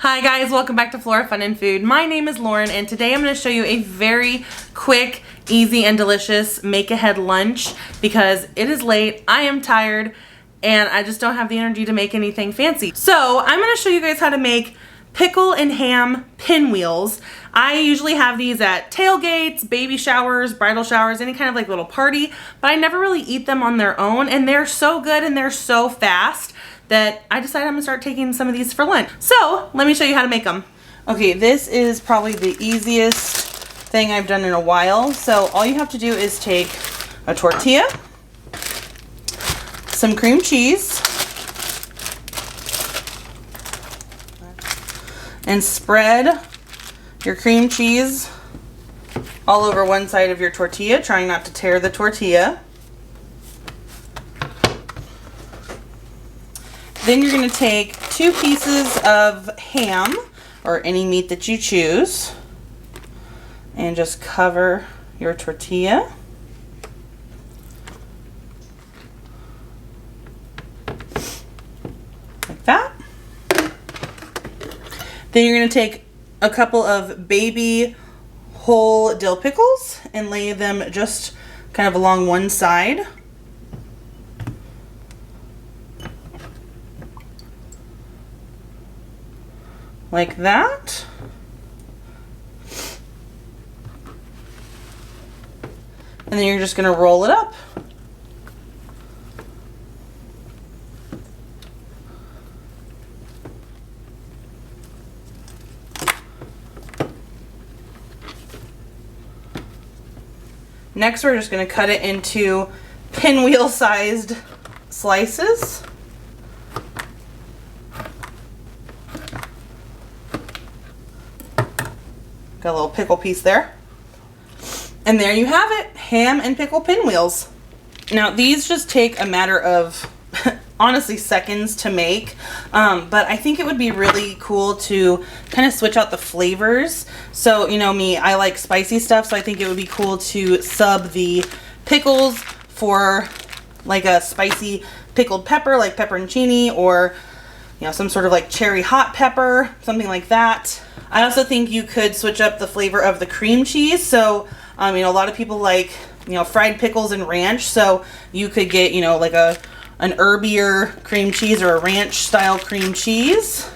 Hi guys, welcome back to Flora Fun and Food. My name is Lauren and today I'm going to show you a very quick, easy, and delicious make-ahead lunch because it is late, I am tired, and I just don't have the energy to make anything fancy. So I'm going to show you guys how to make pickle and ham pinwheels. I usually have these at tailgates, baby showers, bridal showers, any kind of like little party, but I never really eat them on their own, and they're so good and they're so fast that I decided I'm gonna start taking some of these for lunch. So let me show you how to make them. Okay, this is probably the easiest thing I've done in a while. So all you have to do is take a tortilla, some cream cheese, and spread your cream cheese all over one side of your tortilla, trying not to tear the tortilla. Then you're going to take 2 pieces of ham, or any meat that you choose, and just cover your tortilla. Like that. Then you're going to take a couple of baby whole dill pickles and lay them just kind of along one side. Like that. And then you're just going to roll it up. Next, we're just going to cut it into pinwheel-sized slices. Got a little pickle piece there. And there you have it, ham and pickle pinwheels. Now these just take a matter of honestly seconds to make, but I think it would be really cool to kind of switch out the flavors. So you know me, I like spicy stuff, so I think it would be cool to sub the pickles for like a spicy pickled pepper like pepperoncini, or you know, some sort of like cherry hot pepper, something like that. I also think you could switch up the flavor of the cream cheese. So, you know, a lot of people like, you know, fried pickles and ranch. So you could get, you know, like an herbier cream cheese or a ranch style cream cheese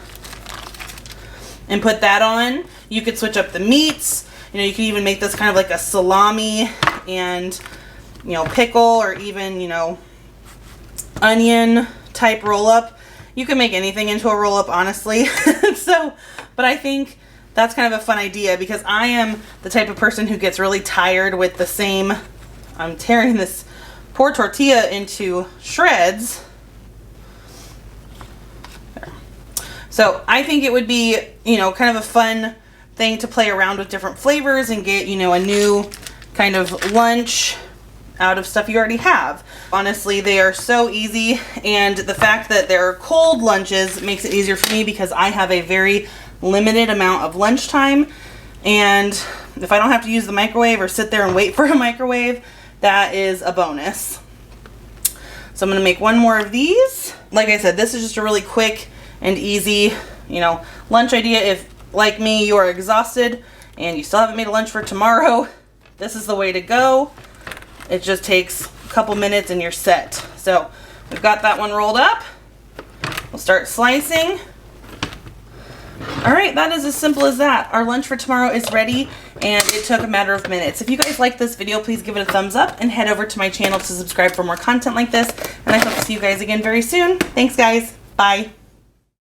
and put that on. You could switch up the meats. You know, you could even make this kind of like a salami and, you know, pickle, or even, you know, onion type roll up. You can make anything into a roll up, honestly. So, but I think that's kind of a fun idea because I am the type of person who gets really tired with the same, I'm tearing this poor tortilla into shreds. There. So I think it would be, you know, kind of a fun thing to play around with different flavors and get, you know, a new kind of lunch out of stuff you already have. Honestly, they are so easy, and the fact that they're cold lunches makes it easier for me because I have a very limited amount of lunchtime, and if I don't have to use the microwave or sit there and wait for a microwave, that is a bonus. So I'm going to make one more of these. Like I said, this is just a really quick and easy, you know, lunch idea. If, like me, you are exhausted and you still haven't made a lunch for tomorrow, this is the way to go. It just takes a couple minutes and you're set. So we've got that one rolled up. We'll start slicing. All right, that is as simple as that. Our lunch for tomorrow is ready, and it took a matter of minutes. If you guys like this video, please give it a thumbs up and head over to my channel to subscribe for more content like this. And I hope to see you guys again very soon. Thanks, guys. Bye.